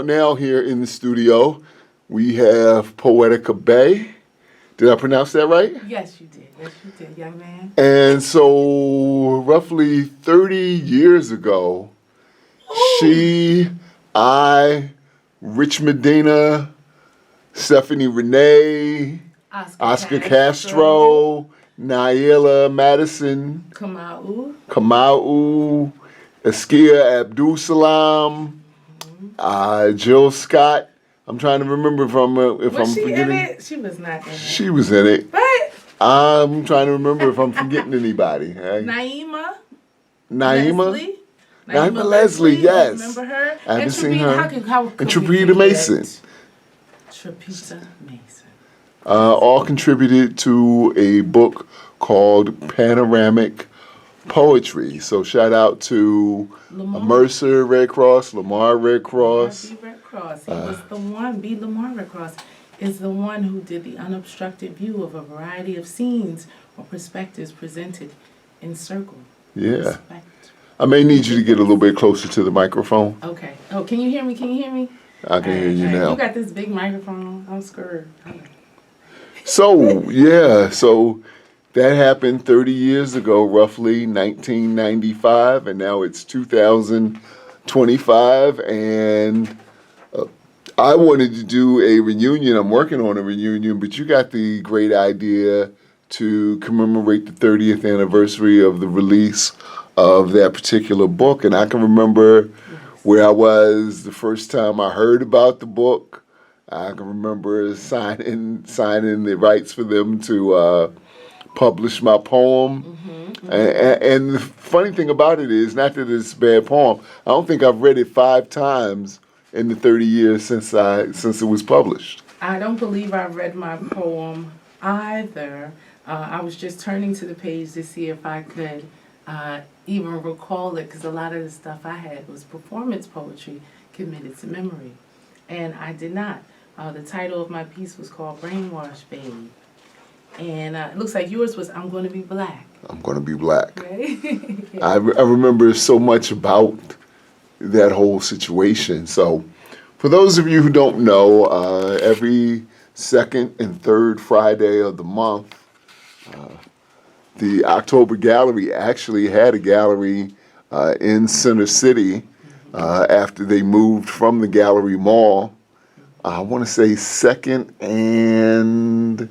about now here in the studio, we have Poetica Bey. Did I pronounce that right? Yes, you did. Yes, you did, young man. And so, roughly 30 years ago, she, I, Rich Medina, Stephanie Renee, Oscar Castro, Naila Madison, Kamau, Askia Abdul Salam, Jill Scott. I'm trying to remember if I'm forgetting. In it? She was not in it. She was in it. But I'm trying to remember if I'm forgetting anybody. Naima. Naima Leslie, yes. Remember her? I haven't seen her. And Trapita Mason. Trapita Mason. All contributed to a book called Panoramic Poetry. So shout out to Mercer Red Cross, Lamar Red Cross. Red Cross. He was the one. B. Lamar Red Cross is the one who did the unobstructed view of a variety of scenes or perspectives presented in circle. Yeah. Respect. I may need you to get a little bit closer to the microphone. Okay. Oh, can you hear me? Can you hear me? I can hear you now. You got this big microphone. I'm scared. So, yeah. So that happened 30 years ago, roughly 1995, and now it's 2025, and I wanted to do a reunion. I'm working on a reunion, but you got the great idea to commemorate the 30th anniversary of the release of that particular book. And I can remember where I was the first time I heard about the book. I can remember signing the rights for them to publish my poem. And the funny thing about it is, not that it's a bad poem, I don't think I've read it 5 times in the 30 years since it was published. I don't believe I read my poem either. I was just turning to the page to see if I could even recall it, because a lot of the stuff I had was performance poetry committed to memory, and I did not. The title of my piece was called Brainwash Babe, and it looks like yours was I'm Gonna Be Black. I'm Gonna Be Black. Right? Yeah. I remember so much about that whole situation. So for those of you who don't know, every second and third Friday of the month, the October Gallery actually had a gallery in Center City after they moved from the Gallery Mall. I want to say second and...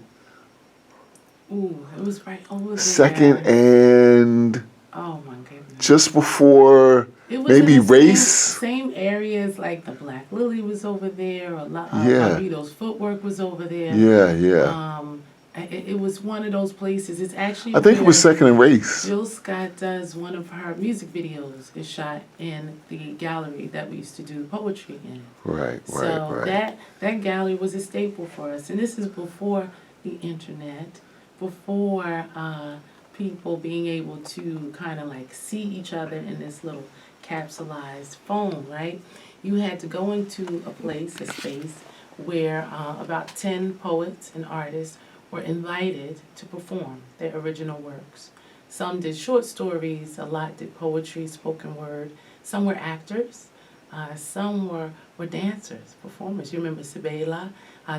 Ooh, it was right over there. Second and... Oh my goodness. Just before... It was maybe in the Race. Same areas, like the Black Lily was over there, or Yeah. Vito's Footwork was over there. Yeah. It was one of those places. It's actually I think it was Second and Race. Jill Scott does one of her music videos is shot in the gallery that we used to do poetry in. Right. So that gallery was a staple for us, and this is before the internet, before people being able to kind of like see each other in this little capsulized phone, right? You had to go into a place, a space, where about 10 poets and artists were invited to perform their original works. Some did short stories, a lot did poetry, spoken word. Some were actors, some were dancers, performers. You remember Sabela?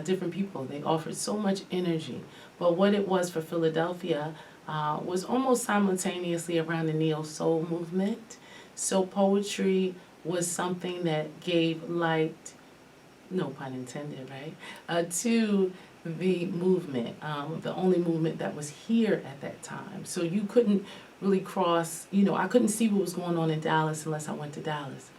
Different people. They offered so much energy. But what it was for Philadelphia was almost simultaneously around the neo-soul movement. So poetry was something that gave light, no pun intended, right, to the movement, the only movement that was here at that time. So you couldn't really cross, I couldn't see what was going on in Dallas unless I went to Dallas,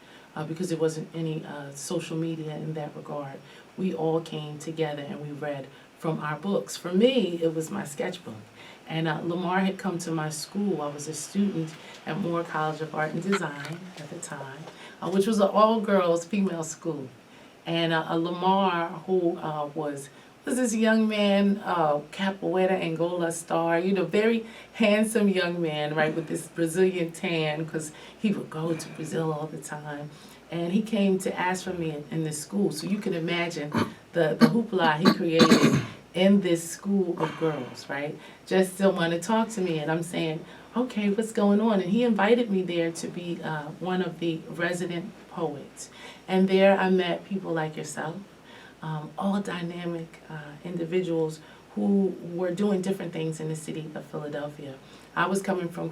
because there wasn't any social media in that regard. We all came together and we read from our books. For me, it was my sketchbook. And Lamar had come to my school. I was a student at Moore College of Art and Design at the time, which was an all-girls female school. And Lamar, who was this young man, Capoeira Angola star, very handsome young man, right, with this Brazilian tan, because he would go to Brazil all the time. And he came to ask for me in this school. So you can imagine the hoopla he created in this school of girls, right? Just still want to talk to me. And I'm saying, okay, what's going on? And he invited me there to be one of the resident poets. And there I met people like yourself, all dynamic individuals who were doing different things in the city of Philadelphia. I was coming from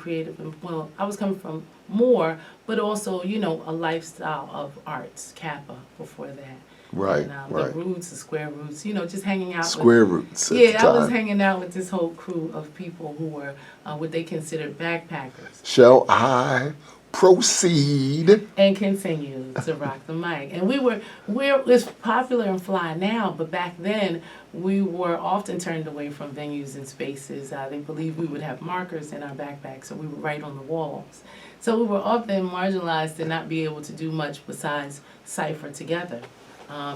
I was coming from more, but also, you know, a lifestyle of arts, Kappa before that. Right, And right. the roots, the square roots, you know, just hanging out. Square roots at the Yeah, I was time. hanging out with this whole crew of people who were what they considered backpackers. Shall I proceed? And continue to rock the mic. And it's popular and fly now, but back then we were often turned away from venues and spaces. They believed we would have markers in our backpacks, so we would write on the walls. So we were often marginalized to not be able to do much besides cipher together.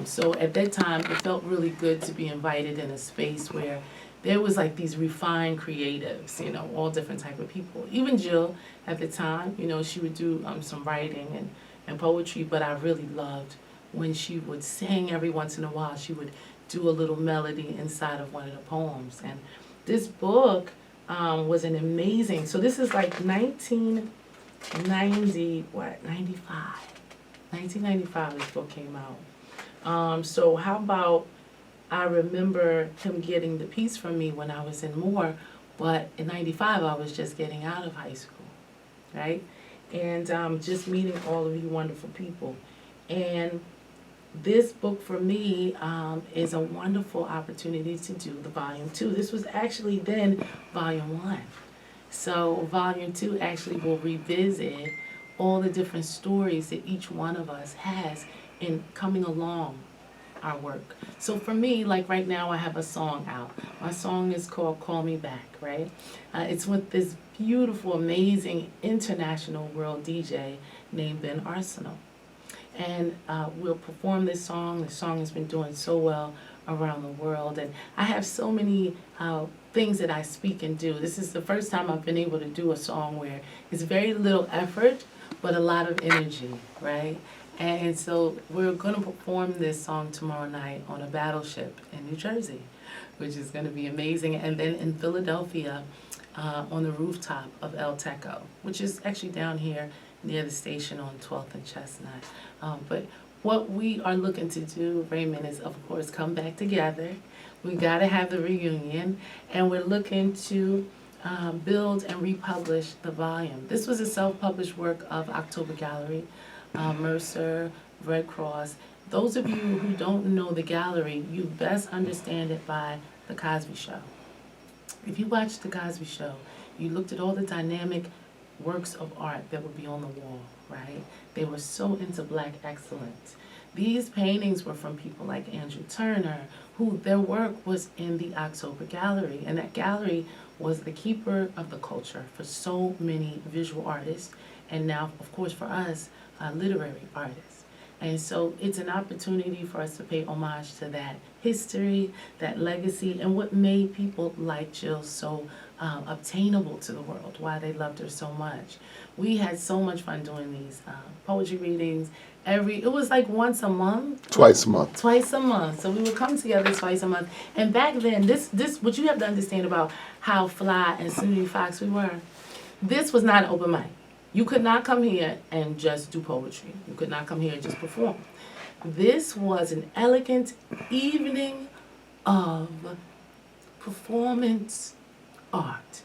So at that time, it felt really good to be invited in a space where there was like these refined creatives, you know, all different type of people. Even Jill at the time, you know, she would do some writing and poetry, but I really loved when she would sing every once in a while. She would do a little melody inside of one of the poems. And this book was an amazing, so this is like 1995. 1995 this book came out. So how about, I remember him getting the piece from me when I was in Moore, but in 95 I was just getting out of high school, right? And just meeting all of you wonderful people. And this book for me is a wonderful opportunity to do the volume 2. This was actually then volume 1. So volume 2 actually will revisit all the different stories that each one of us has in coming along our work. So for me, like right now I have a song out. My song is called Call Me Back, right? It's with this beautiful, amazing international world DJ named Ben Arsenal. And we'll perform this song. The song has been doing so well around the world. And I have so many things that I speak and do. This is the first time I've been able to do a song where it's very little effort, but a lot of energy, right? And so we're going to perform this song tomorrow night on a battleship in New Jersey, which is going to be amazing. And then in Philadelphia, on the rooftop of El Teco, which is actually down here near the station on 12th and Chestnut. But what we are looking to do, Raymond, is of course come back together. We got to have the reunion, and we're looking to build and republish the volume. This was a self-published work of October Gallery, Mercer, Red Cross. Those of you who don't know the gallery, you best understand it by The Cosby Show. If you watched The Cosby Show, you looked at all the dynamic works of art that would be on the wall, right? They were so into black excellence. These paintings were from people like Andrew Turner, who their work was in the October Gallery, and that gallery was the keeper of the culture for so many visual artists, and now, of course, for us, literary artists. And so it's an opportunity for us to pay homage to that history, that legacy, and what made people like Jill so obtainable to the world, why they loved her so much. We had so much fun doing these poetry readings. It was like once a month. Twice a month. Twice a month. So we would come together twice a month. And back then, this what you have to understand about how fly and Snooty Fox we were, this was not an open mic. You could not come here and just do poetry. You could not come here and just perform. This was an elegant evening of performance art,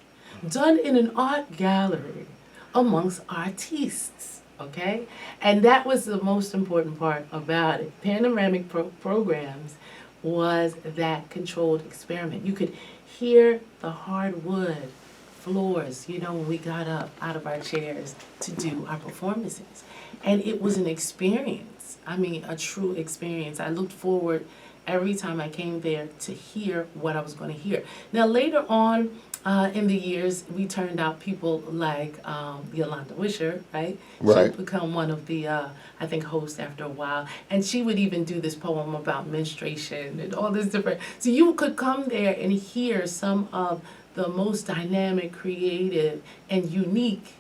done in an art gallery amongst artistes, okay? And that was the most important part about it. Panoramic programs was that controlled experiment. You could hear the hardwood floors, you know, when we got up out of our chairs to do our performances. And it was an experience. I mean, a true experience. I looked forward every time I came there to hear what I was going to hear. Now, later on in the years, we turned out people like Yolanda Wisher, right? Right. She become one of the, I think, hosts after a while. And she would even do this poem about menstruation and all this different. So you could come there and hear some of the most dynamic, creative, and unique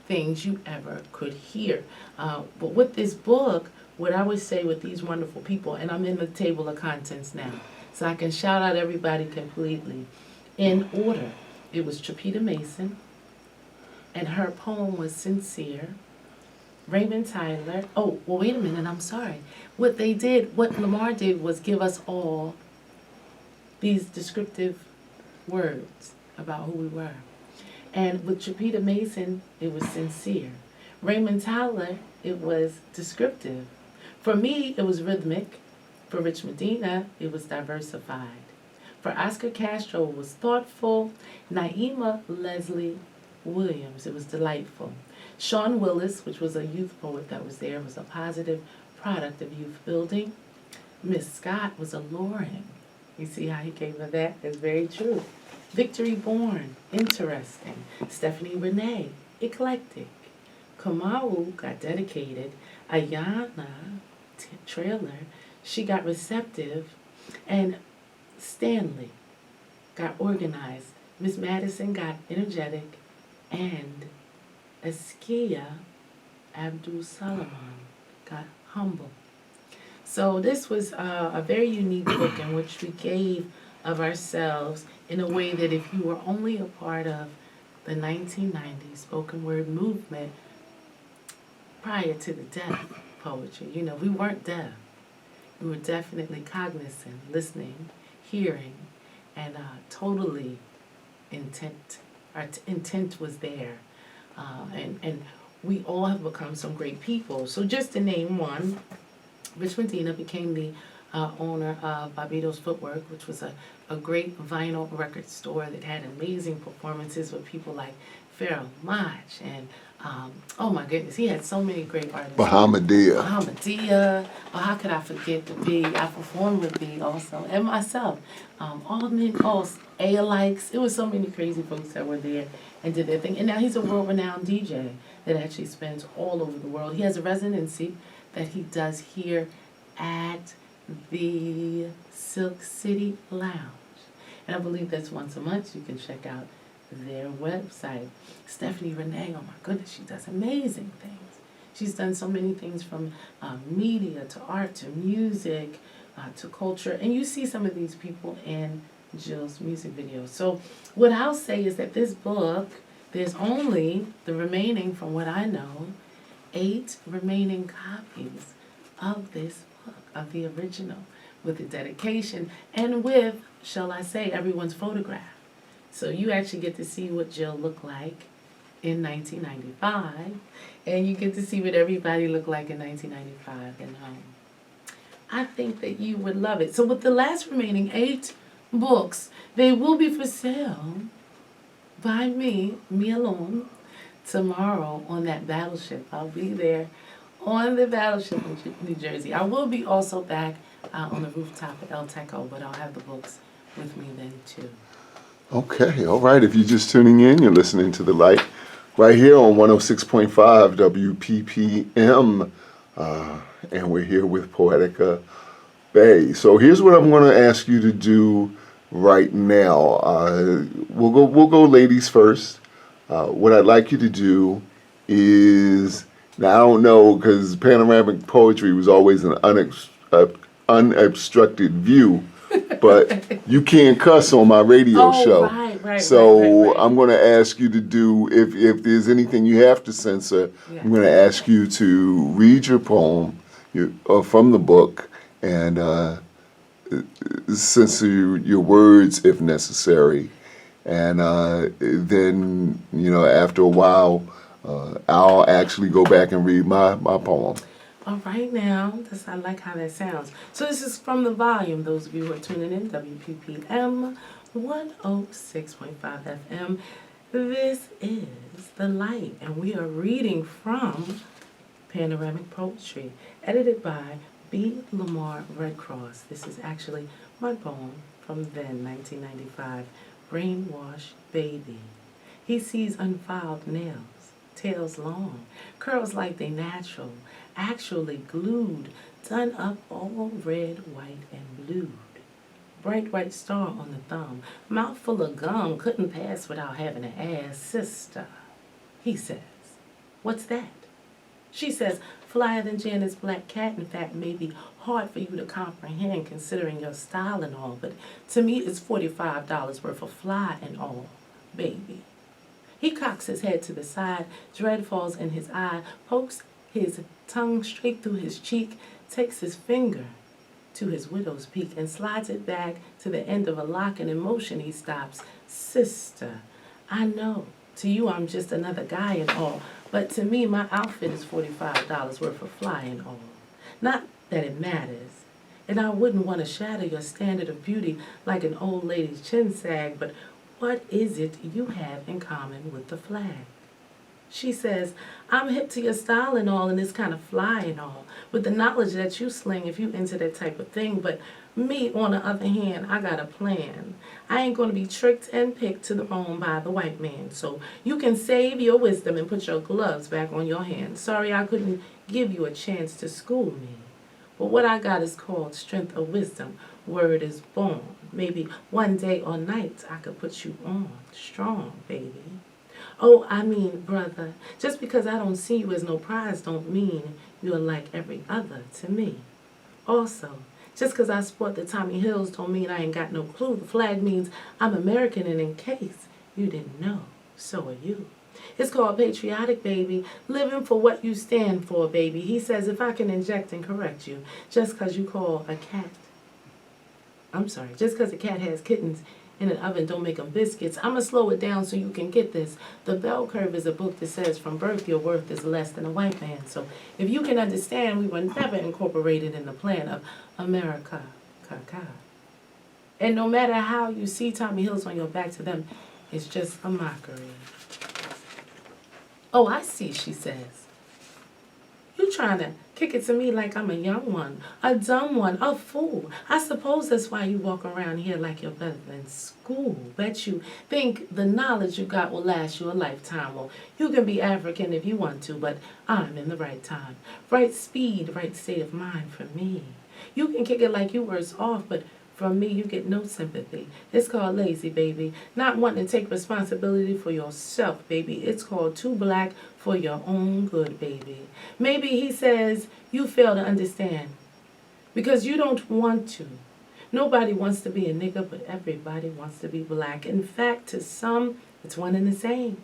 things you ever could hear. But with this book, what I would say with these wonderful people, and I'm in the table of contents now, so I can shout out everybody completely. In order, it was Trapita Mason, and her poem was Sincere. Raymond Tyler. Oh, well, wait a minute. I'm sorry. What they did, what Lamar did, was give us all these descriptive words about who we were. And with Chapita Mason, it was sincere. Raymond Tyler, it was descriptive. For me, it was rhythmic. For Rich Medina, it was diversified. For Oscar Castro, it was thoughtful. Naima Leslie Williams, it was delightful. Sean Willis, which was a youth poet that was there, was a positive product of youth building. Miss Scott was alluring. You see how he gave her that? It's very true. Victory Bourne, interesting. Stephanie Renee, eclectic. Kamau got dedicated. Ayana, trailer, she got receptive. And Stanley got organized. Miss Madison got energetic. And Askia Abdul Salaman got humble. So this was a very unique book in which we gave of ourselves in a way that if you were only a part of the 1990s spoken word movement prior to the deaf poetry, you know, we weren't deaf. We were definitely cognizant, listening, hearing, and totally intent. Our intent was there. And we all have become some great people. So just to name one, Rich Medina became the owner of Barbados Footwork, which was a great vinyl record store that had amazing performances with people like Pharoah Monch and oh my goodness, he had so many great artists. Bahamadia. Bahamadia. Oh, how could I forget the B? I performed with B also, and myself. All men, all A-alikes. It was so many crazy folks that were there and did their thing. And now he's a world-renowned DJ that actually spends all over the world. He has a residency that he does here at the Silk City Lounge. And I believe that's once a month. You can check out their website. Stephanie Renee, oh my goodness, she does amazing things. She's done so many things from media to art to music to culture. And you see some of these people in Jill's music videos. So what I'll say is that this book, there's only the remaining, from what I know, 8 remaining copies of this book, of the original, with the dedication and with, shall I say, everyone's photograph. So you actually get to see what Jill looked like in 1995, and you get to see what everybody looked like in 1995. And I think that you would love it. So with the last remaining 8 books, they will be for sale by me alone, tomorrow on that battleship. I'll be there on the battleship in New Jersey. I will be also back on the rooftop at El Teco, but I'll have the books with me then too. Okay, all right. If you're just tuning in, you're listening to The Light right here on 106.5 WPPM. And we're here with Poetica Bey. So here's what I'm going to ask you to do right now. We'll go ladies first. What I'd like you to do is, now I don't know, because Panoramic Poetry was always an unobstructed view, but you can't cuss on my radio show. Right, so right. I'm going to ask you to do, if there's anything you have to censor, Yeah. I'm going to ask you to read your poem from the book and censor your words if necessary. And then, after a while, I'll actually go back and read my poem. All right now, I like how that sounds. So this is from the volume, those of you who are tuning in, WPPM 106.5 FM. This is The Light, and we are reading from Panoramic Poetry, edited by B. Lamar Redcross. This is actually my poem from then, 1995, Brainwash Baby. He sees unfiled nails, tails long, curls like they natural, actually glued, done up all red, white, and blued. Bright white star on the thumb, mouth full of gum, couldn't pass without having an ass. Sister, he says, what's that? She says, flyer than Janet's black cat. In fact, may be hard for you to comprehend considering your style and all, but to me it's $45 worth of fly and all, baby. He cocks his head to the side, dread falls in his eye, pokes his tongue straight through his cheek, takes his finger to his widow's peak and slides it back to the end of a lock, and in motion he stops. Sister, I know, to you I'm just another guy and all, but to me my outfit is $45 worth of fly and all. Not that it matters, and I wouldn't want to shatter your standard of beauty like an old lady's chin sag, but what is it you have in common with the flag? She says, I'm hip to your style and all, and it's kind of fly and all, with the knowledge that you sling if you into that type of thing. But me, on the other hand, I got a plan. I ain't going to be tricked and picked to the bone by the white man. So you can save your wisdom and put your gloves back on your hands. Sorry I couldn't give you a chance to school me. But what I got is called strength of wisdom. Word is born. Maybe one day or night I could put you on strong, baby. Oh, I mean, brother, just because I don't see you as no prize don't mean you're like every other to me. Also, just because I sport the Tommy Hills don't mean I ain't got no clue. The flag means I'm American, and in case you didn't know, so are you. It's called Patriotic, baby, living for what you stand for, baby. He says if I can inject and correct you, just because you call a cat, I'm sorry, just because a cat has kittens in an oven don't make them biscuits. I'm going to slow it down so you can get this. The Bell Curve is a book that says from birth your worth is less than a white man. So if you can understand, we were never incorporated in the plan of America. And no matter how you see Tommy Hills on your back, to them, it's just a mockery. Oh, I see, she says. You trying to kick it to me like I'm a young one, a dumb one, a fool. I suppose that's why you walk around here like you're better than school. Bet you think the knowledge you got will last you a lifetime. Well, you can be African if you want to, but I'm in the right time. Right speed, right state of mind for me. You can kick it like you worse off, but from me, you get no sympathy. It's called lazy, baby. Not wanting to take responsibility for yourself, baby. It's called too black for your own good, baby. Maybe he says you fail to understand because you don't want to. Nobody wants to be a nigga, but everybody wants to be black. In fact, to some, it's one and the same.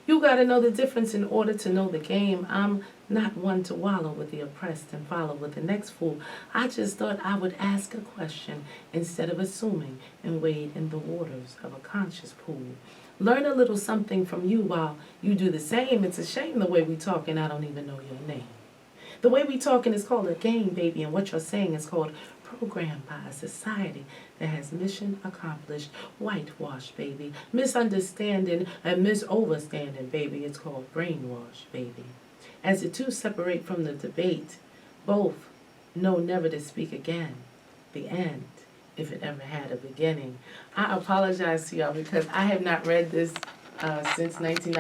You got to know the difference in order to know the game. I'm not one to wallow with the oppressed and follow with the next fool. I just thought I would ask a question instead of assuming and wade in the waters of a conscious pool. Learn a little something from you while you do the same. It's a shame the way we talk and I don't even know your name. The way we talking is called a game, baby, and what you're saying is called programmed by a society that has mission accomplished, whitewash, baby, misunderstanding and misoverstanding, baby. It's called brainwash, baby. As the two separate from the debate, both know never to speak again. The end, if it ever had a beginning. I apologize to y'all because I have not read this since 1990.